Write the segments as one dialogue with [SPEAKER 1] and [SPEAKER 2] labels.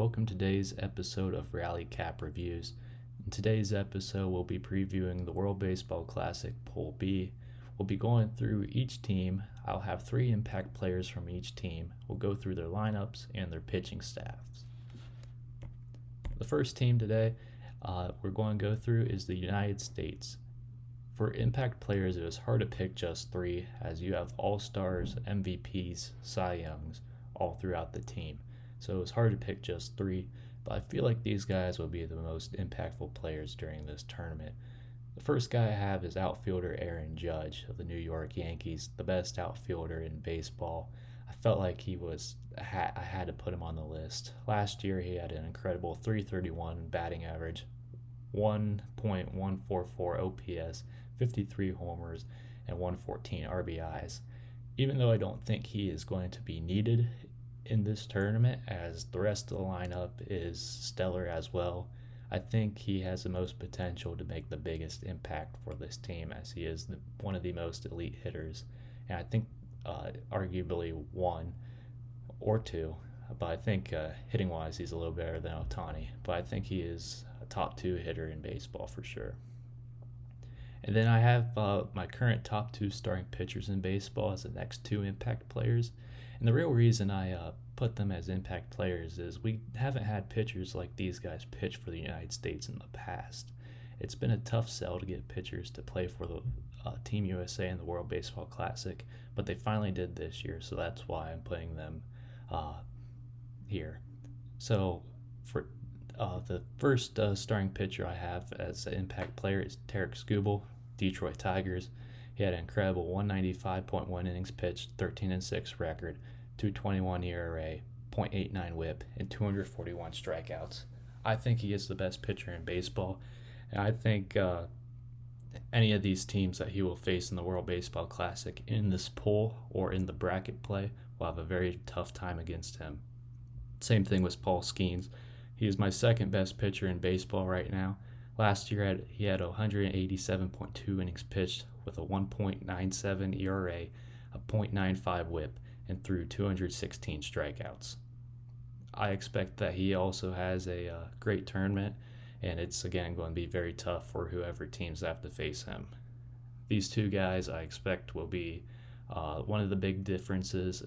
[SPEAKER 1] welcome to today's episode of Rally Cap Reviews. In today's episode, we'll be previewing the World Baseball Classic Pool B. We'll be going through each team. I'll have 3 impact players from each team. We'll go through their lineups and their pitching staffs. The first team today we're going to go through is the United States. For impact players, it was hard to pick just 3, as you have All-Stars, MVPs, Cy Youngs all throughout the team. So it was hard to pick just 3, but I feel like these guys will be the most impactful players during this tournament. The first guy I have is outfielder Aaron Judge of the New York Yankees, the best outfielder in baseball. I felt like I had to put him on the list. Last year he had an incredible .331 batting average, 1.144 OPS, 53 homers, and 114 RBIs. Even though I don't think he is going to be needed in this tournament, as the rest of the lineup is stellar as well, I think he has the most potential to make the biggest impact for this team, as he is one of the most elite hitters, and I think arguably 1 or 2, but I think hitting wise he's a little better than Ohtani, but I think he is a top 2 hitter in baseball for sure. And then I have my current top 2 starting pitchers in baseball as the next 2 impact players. And the real reason I put them as impact players is we haven't had pitchers like these guys pitch for the United States in the past. It's been a tough sell to get pitchers to play for the Team USA in the World Baseball Classic, but they finally did this year, so that's why I'm putting them here. So for the first starting pitcher I have as an impact player is Tarik Skubal, Detroit Tigers. He had an incredible 195.1 innings pitched, 13-6 record, 2.21 ERA, .89 WHIP, and 241 strikeouts. I think he is the best pitcher in baseball, and I think any of these teams that he will face in the World Baseball Classic in this pool or in the bracket play will have a very tough time against him. Same thing with Paul Skeens. He is my second best pitcher in baseball right now. Last year he had 187.2 innings pitched with a 1.97 ERA, a .95 WHIP, and threw 216 strikeouts. I expect that he also has a great tournament, and it's again going to be very tough for whoever teams have to face him. These 2 guys I expect will be one of the big differences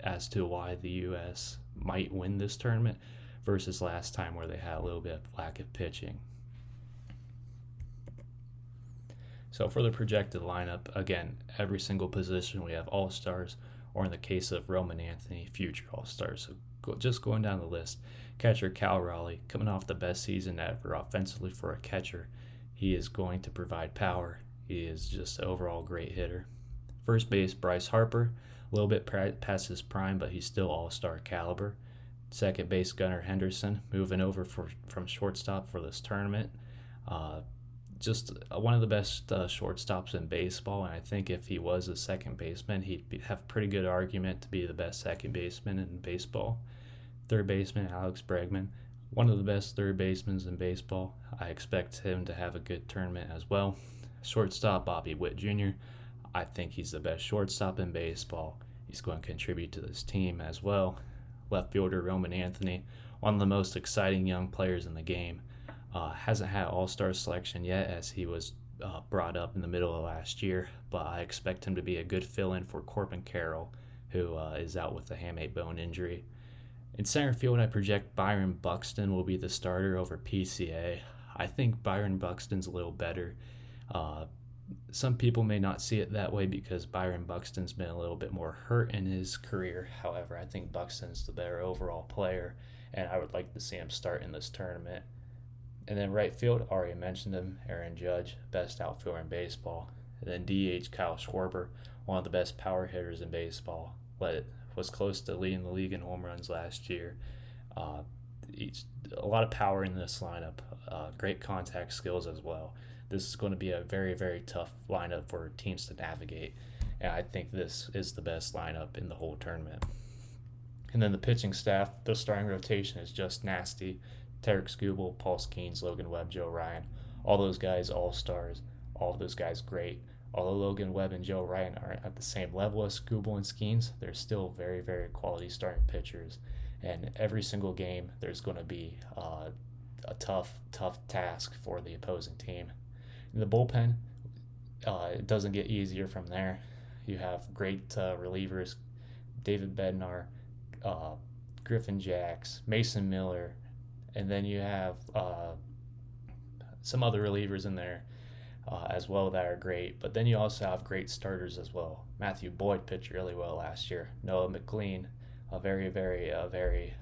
[SPEAKER 1] as to why the U.S. might win this tournament versus last time where they had a little bit of lack of pitching. So for the projected lineup, again, every single position we have All-Stars, or in the case of Roman Anthony, future All-Stars. So just going down the list, catcher Cal Raleigh, coming off the best season ever offensively for a catcher. He is going to provide power. He is just an overall great hitter. First base, Bryce Harper, a little bit past his prime, but he's still All-Star caliber. Second base, Gunnar Henderson, moving over from shortstop for this tournament. Just one of the best shortstops in baseball, and I think if he was a second baseman, he'd have a pretty good argument to be the best second baseman in baseball. Third baseman, Alex Bregman, one of the best third basemen in baseball. I expect him to have a good tournament as well. Shortstop, Bobby Witt Jr., I think he's the best shortstop in baseball. He's going to contribute to this team as well. Left fielder, Roman Anthony, one of the most exciting young players in the game. Hasn't had All-Star selection yet, as he was brought up in the middle of last year, but I expect him to be a good fill-in for Corbin Carroll, who is out with a hamate bone injury. In center field, I project Byron Buxton will be the starter over PCA. I think Byron Buxton's a little better. Some people may not see it that way because Byron Buxton's been a little bit more hurt in his career. However, I think Buxton's the better overall player, and I would like to see him start in this tournament. And then right field, already mentioned him, Aaron Judge, best outfielder in baseball. And then DH, Kyle Schwarber, one of the best power hitters in baseball. Was close to leading the league in home runs last year. He's a lot of power in this lineup, great contact skills as well. This is going to be a very, very tough lineup for teams to navigate, and I think this is the best lineup in the whole tournament. And then the pitching staff, the starting rotation is just nasty. Tarik Skubal, Paul Skeens, Logan Webb, Joe Ryan, all those guys all-stars, all of those guys great. Although Logan Webb and Joe Ryan aren't at the same level as Skubal and Skeens, they're still very, very quality starting pitchers. and every single game there's going to be a tough task for the opposing team. In the bullpen, it doesn't get easier from there. You have great relievers, David Bednar, Griffin Jacks, Mason Miller, and then you have some other relievers in there as well that are great. But then you also have great starters as well. Matthew Boyd pitched really well last year. Noah McLean, a very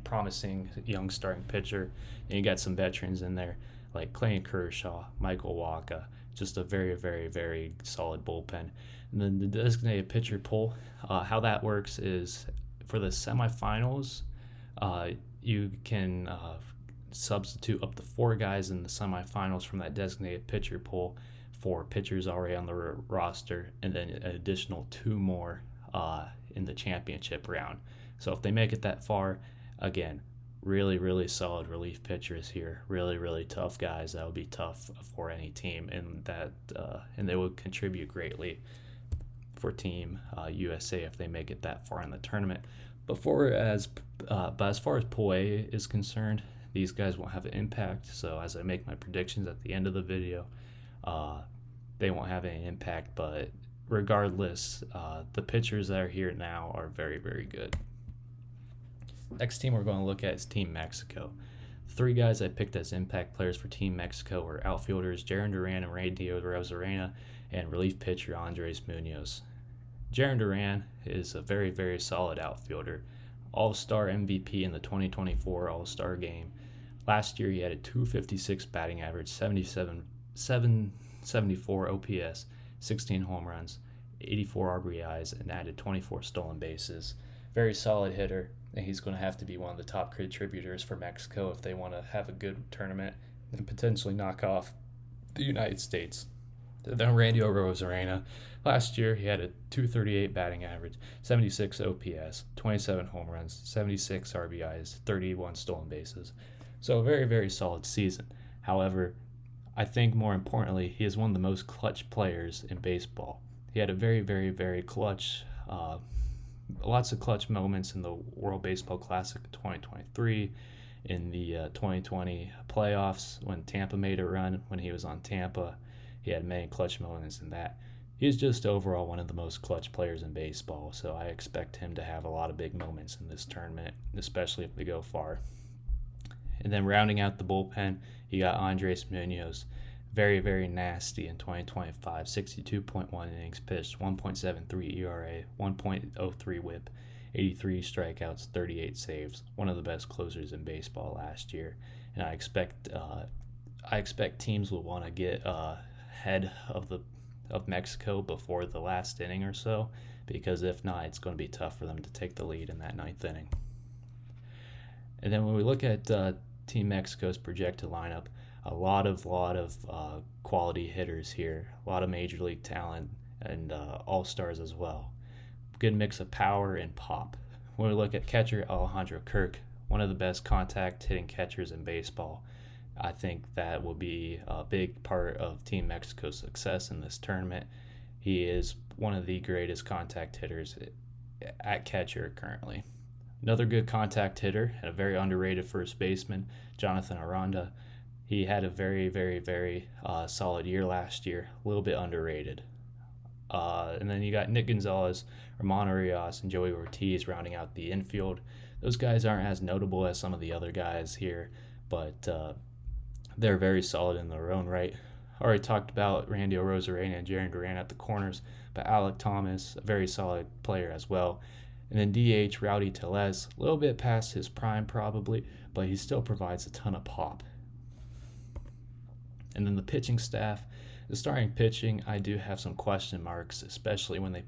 [SPEAKER 1] promising young starting pitcher. And you got some veterans in there like Clayton Kershaw, Michael Wacha, just a very solid bullpen. And then the designated pitcher pool, how that works is for the semifinals, you can substitute up to 4 guys in the semifinals from that designated pitcher pool for pitchers already on the roster, and then an additional 2 more in the championship round. So if they make it that far, again, really solid relief pitchers here, really tough guys that would be tough for any team, and that and they would contribute greatly for Team USA if they make it that far in the tournament. But as far as Pool A is concerned, these guys won't have an impact. So as I make my predictions at the end of the video, they won't have any impact. But regardless, the pitchers that are here now are very good. Next team we're going to look at is Team Mexico. 3 guys I picked as impact players for Team Mexico were outfielders Jarren Duran and Randy Arozarena, and relief pitcher Andres Munoz. Jarren Duran is a very solid outfielder, All-Star MVP in the 2024 All-Star Game. Last year he had a .256 batting average, 774 OPS, 16 home runs, 84 RBIs, and added 24 stolen bases. Very solid hitter, and he's going to have to be one of the top contributors for Mexico if they want to have a good tournament and potentially knock off the United States. Then Randy Arozarena. Last year, he had a .238 batting average, 76 OPS, 27 home runs, 76 RBIs, 31 stolen bases. So a very solid season. However, I think more importantly, he is one of the most clutch players in baseball. He had a very clutch, lots of clutch moments in the World Baseball Classic 2023, in the 2020 playoffs when Tampa made a run when he was on Tampa. He had many clutch moments in that. He's just overall one of the most clutch players in baseball, so I expect him to have a lot of big moments in this tournament, especially if we go far. And then rounding out the bullpen, you got Andres Munoz. Very nasty in 2025. 62.1 innings pitched, 1.73 ERA, 1.03 WHIP, 83 strikeouts, 38 saves. One of the best closers in baseball last year. And I expect teams will want to get ahead of Mexico before the last inning or so, because if not, it's going to be tough for them to take the lead in that 9th inning. And then when we look at Team Mexico's projected lineup, a lot of quality hitters here, a lot of major league talent, and all-stars as well. Good mix of power and pop. When we look at catcher Alejandro Kirk, one of the best contact hitting catchers in baseball, I think that will be a big part of Team Mexico's success in this tournament. He is one of the greatest contact hitters at catcher currently. Another good contact hitter and a very underrated first baseman, Jonathan Aranda. He had a very solid year last year, a little bit underrated. And then you got Nick Gonzalez, Ramon Urias, and Joey Ortiz rounding out the infield. Those guys aren't as notable as some of the other guys here, but they're very solid in their own right. I already talked about Randy Arozarena and Jarren Duran at the corners, but Alek Thomas, a very solid player as well. And then DH Rowdy Tellez, a little bit past his prime probably, but he still provides a ton of pop. And then the pitching staff, the starting pitching, I do have some question marks, especially when they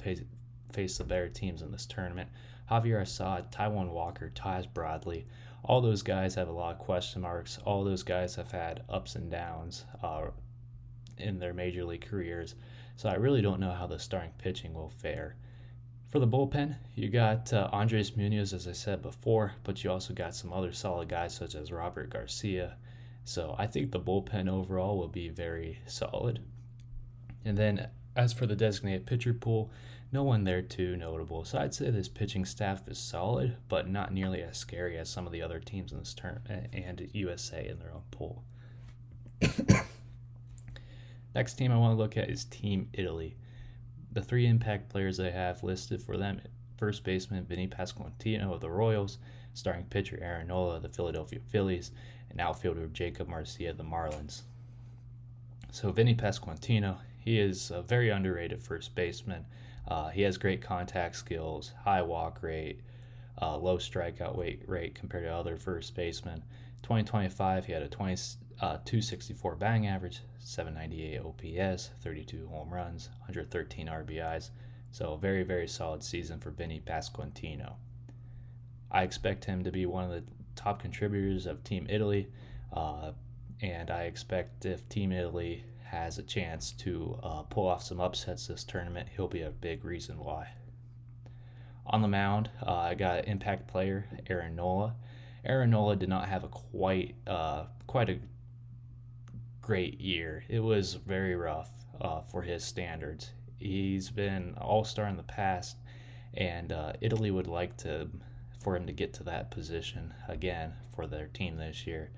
[SPEAKER 1] face the better teams in this tournament. Javier Assad, Taijuan Walker, Taj Bradley, all those guys have a lot of question marks. All those guys have had ups and downs in their major league careers. So I really don't know how the starting pitching will fare. For the bullpen, you got Andres Munoz, as I said before, but you also got some other solid guys such as Robert Garcia. So I think the bullpen overall will be very solid. And then as for the designated pitcher pool, No one there too notable. So I'd say this pitching staff is solid, but not nearly as scary as some of the other teams in this tournament and USA in their own pool. Next team I want to look at is Team Italy. The three impact players I have listed for them: first baseman Vinny Pasquantino of the Royals, starting pitcher Aaron Nola of the Philadelphia Phillies, and outfielder Jacob Marcia of the Marlins. So Vinny Pasquantino, he is a very underrated first baseman. He has great contact skills, high walk rate, low strikeout rate compared to other first basemen. 2025, he had a 264 batting average, 798 OPS, 32 home runs, 113 RBIs. So a very, very solid season for Vinny Pasquantino. I expect him to be one of the top contributors of Team Italy, and I expect if Team Italy has a chance to pull off some upsets this tournament, he'll be a big reason why. On the mound, I got an impact player, Aaron Nola. Aaron Nola did not have quite a great year. It was very rough for his standards. He's been all-star in the past, and Italy would like for him to get to that position again for their team this year.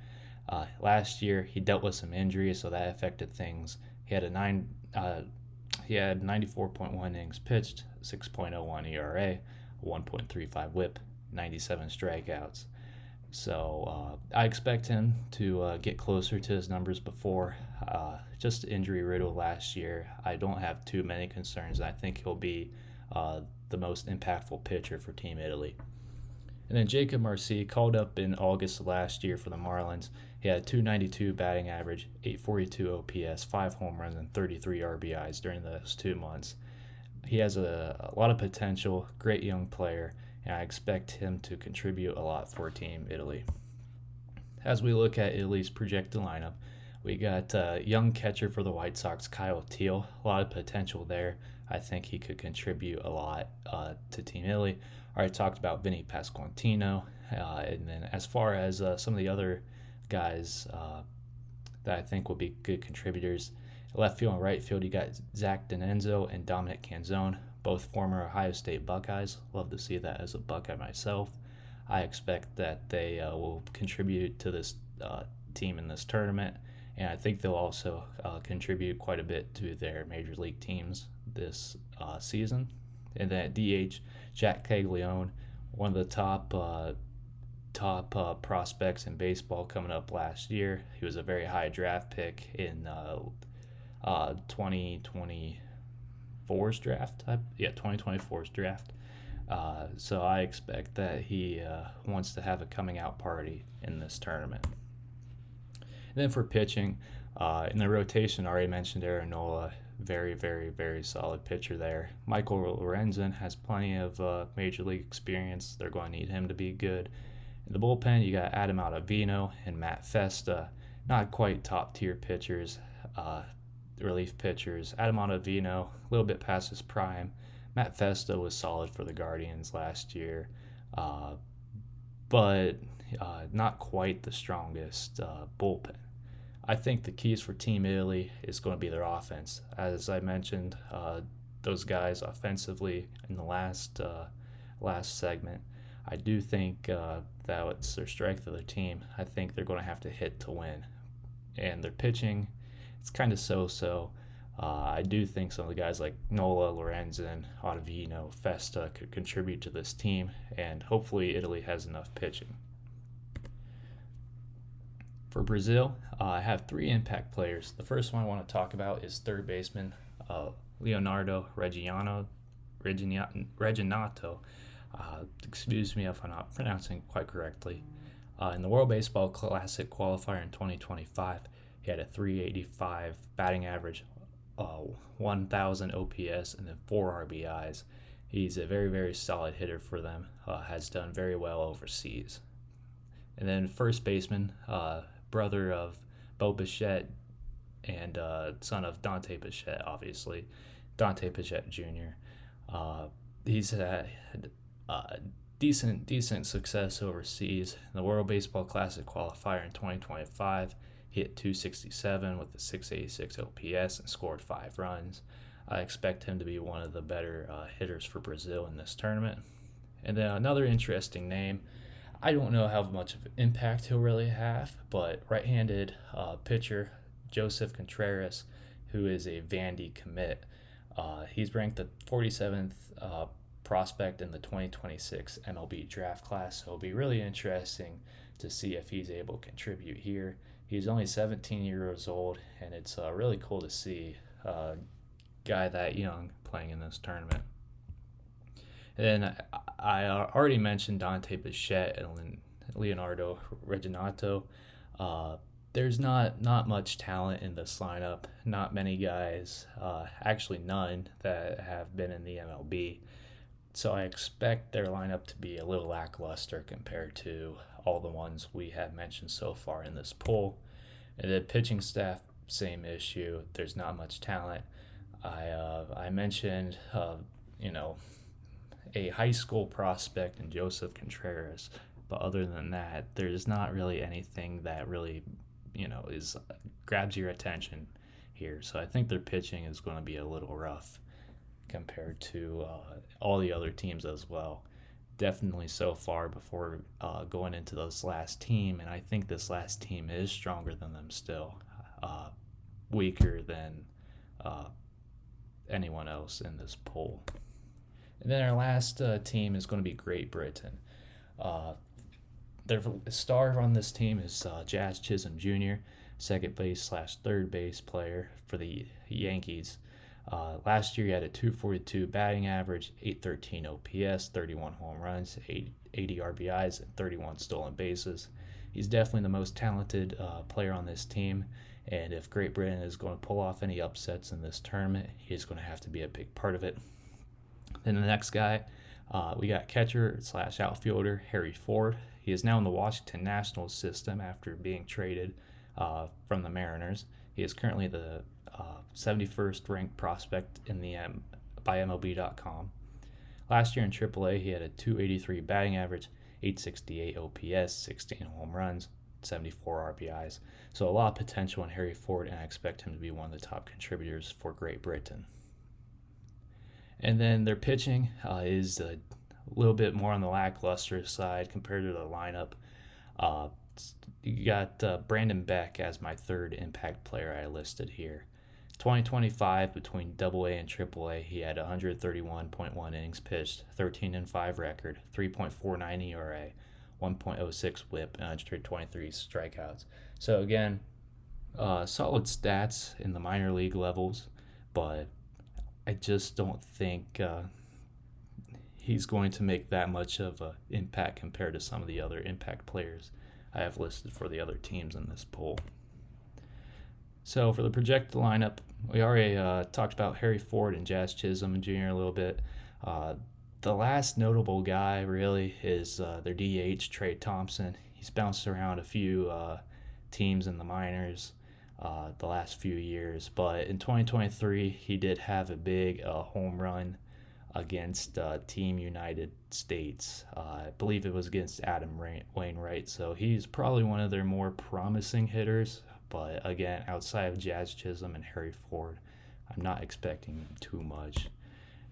[SPEAKER 1] Last year he dealt with some injuries, so that affected things. He had 94.1 innings pitched, 6.01 ERA, 1.35 WHIP, 97 strikeouts. So I expect him to get closer to his numbers before. Just injury riddle last year. I don't have too many concerns. I think he'll be the most impactful pitcher for Team Italy. And then Jacob Marcia called up in August of last year for the Marlins. He had a 292 batting average, 842 OPS, 5 home runs, and 33 RBIs during those 2 months. He has a lot of potential, great young player, and I expect him to contribute a lot for Team Italy. As we look at Italy's projected lineup, we got young catcher for the White Sox, Kyle Teal. A lot of potential there. I think he could contribute a lot to Team Italy. I already talked about Vinny Pasquantino. And then as far as some of the other guys that I think will be good contributors, left field and right field, you got Zach D'Annunzio and Dominic Canzone, both former Ohio State Buckeyes. Love to see that as a Buckeye myself. I expect that they will contribute to this team in this tournament, and I think they'll also contribute quite a bit to their major league teams this season. And then at DH, Jack Caglione, one of the top prospects in baseball coming up last year. He was a very high draft pick in 2024's draft. 2024's draft. So I expect that he wants to have a coming out party in this tournament. And then for pitching, in the rotation, I already mentioned Aaron Nola. Very, very, very solid pitcher there. Michael Lorenzen has plenty of major league experience. They're going to need him to be good. In the bullpen, you got Adam Ottavino and Matt Festa. Not quite top-tier pitchers, relief pitchers. Adam Ottavino, a little bit past his prime. Matt Festa was solid for the Guardians last year, but not quite the strongest bullpen. I think the keys for Team Italy is going to be their offense. As I mentioned, those guys offensively in the last segment, I do think that it's their strength of their team. I think they're going to have to hit to win. And their pitching, it's kind of so-so. I do think some of the guys like Nola, Lorenzen, Ottavino, Festa could contribute to this team, and hopefully Italy has enough pitching. For Brazil, I have 3 impact players. The first one I want to talk about is third baseman Leonardo Reginato. Excuse me if I'm not pronouncing it quite correctly. In the World Baseball Classic qualifier in 2025, he had a 385 batting average, 1,000 OPS, and then 4 RBIs. He's a very, very solid hitter for them, has done very well overseas. And then first baseman, brother of Bo Bichette and son of Dante Bichette, obviously, Dante Bichette Jr. He's had decent success overseas. In the World Baseball Classic qualifier in 2025, he hit 267 with a 686 OPS and scored 5 runs. I expect him to be one of the better hitters for Brazil in this tournament. And then another interesting name, I don't know how much of an impact he'll really have, but right-handed pitcher Joseph Contreras, who is a Vandy commit. He's ranked the 47th prospect in the 2026 MLB draft class, so it'll be really interesting to see if he's able to contribute here. He's only 17 years old, and it's really cool to see a guy that young playing in this tournament. And I already mentioned Dante Bichette and Leonardo Reginato. There's not much talent in this lineup. Not many guys, actually none, that have been in the MLB. So I expect their lineup to be a little lackluster compared to all the ones we have mentioned so far in this poll. And the pitching staff, same issue. There's not much talent. I mentioned, a high school prospect in Joseph Contreras, but other than that, there's not really anything that really, is grabs your attention here. So I think their pitching is going to be a little rough compared to all the other teams as well. Definitely so far before going into this last team, and I think this last team is stronger than them still, weaker than anyone else in this poll. And then our last team is going to be Great Britain. Their star on this team is Jazz Chisholm Jr., second base / third base player for the Yankees. Last year he had a 242 batting average, 813 OPS, 31 home runs, 80 RBIs, and 31 stolen bases. He's definitely the most talented player on this team, and if Great Britain is going to pull off any upsets in this tournament, he's going to have to be a big part of it. Then the next guy, we got catcher / outfielder Harry Ford. He is now in the Washington Nationals system after being traded from the Mariners. He is currently the 71st ranked prospect in the by MLB.com. Last year in AAA, he had a 283 batting average, 868 OPS, 16 home runs, 74 RBIs. So a lot of potential in Harry Ford, and I expect him to be one of the top contributors for Great Britain. And then their pitching is a little bit more on the lackluster side compared to the lineup. You got Brandon Beck as my third impact player I listed here. 2025 between AA and AAA, he had 131.1 innings pitched, 13-5 record, 3.49 ERA, 1.06 WHIP, and 123 strikeouts. So again, solid stats in the minor league levels, but I just don't think he's going to make that much of an impact compared to some of the other impact players I have listed for the other teams in this poll. So for the projected lineup, we already talked about Harry Ford and Jazz Chisholm Jr. a little bit. The last notable guy really is their DH, Trey Thompson. He's bounced around a few teams in the minors the last few years, but in 2023 he did have a big home run against Team United States. I believe it was against Adam Wainwright, so he's probably one of their more promising hitters. But again, outside of Jazz Chisholm and Harry Ford, I'm not expecting too much.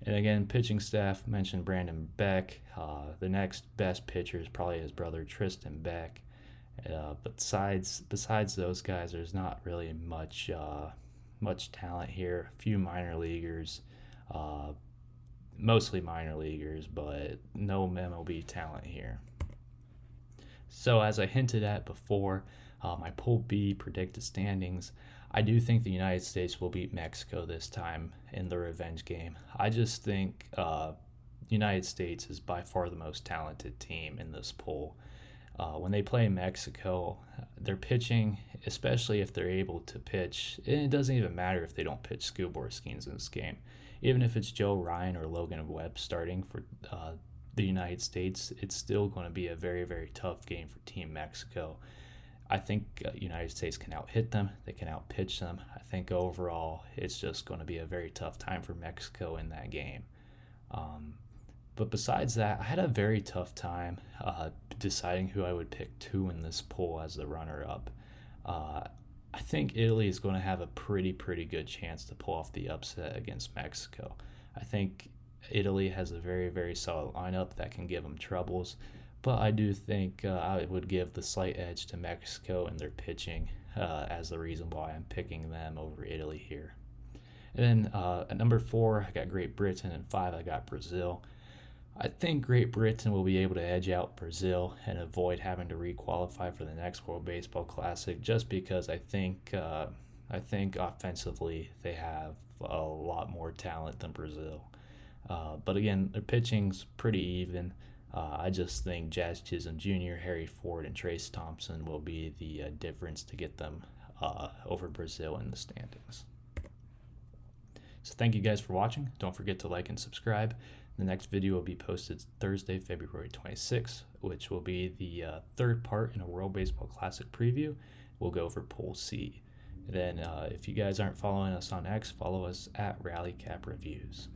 [SPEAKER 1] And again, pitching staff mentioned Brandon Beck. The next best pitcher is probably his brother Tristan Beck. But besides those guys, there's not really much talent here. A few minor leaguers, mostly minor leaguers, but no MLB talent here. So as I hinted at before, my Pool B predicted standings, I do think the United States will beat Mexico this time in the revenge game. I just think the United States is by far the most talented team in this pool. When they play Mexico, their pitching, especially if they're able to pitch, and it doesn't even matter if they don't pitch Scoob Skeens in this game. Even if it's Joe Ryan or Logan Webb starting for the United States, it's still going to be a very, very tough game for Team Mexico. I think United States can out-hit them. They can out-pitch them. I think overall it's just going to be a very tough time for Mexico in that game. But besides that, I had a very tough time deciding who I would pick two in this poll as the runner-up. I think Italy is going to have a pretty good chance to pull off the upset against Mexico. I think Italy has a very solid lineup that can give them troubles, but I do think I would give the slight edge to Mexico and their pitching as the reason why I'm picking them over Italy here. And then at number 4, I got Great Britain, and 5, I got Brazil. I think Great Britain will be able to edge out Brazil and avoid having to requalify for the next World Baseball Classic, just because I think offensively they have a lot more talent than Brazil. But again, their pitching's pretty even. I just think Jazz Chisholm Jr., Harry Ford, and Trace Thompson will be the difference to get them over Brazil in the standings. So thank you guys for watching. Don't forget to like and subscribe. The next video will be posted Thursday, February 26th, which will be the third part in a World Baseball Classic preview. We'll go over Pool C. And then if you guys aren't following us on X, follow us at RallyCap Reviews.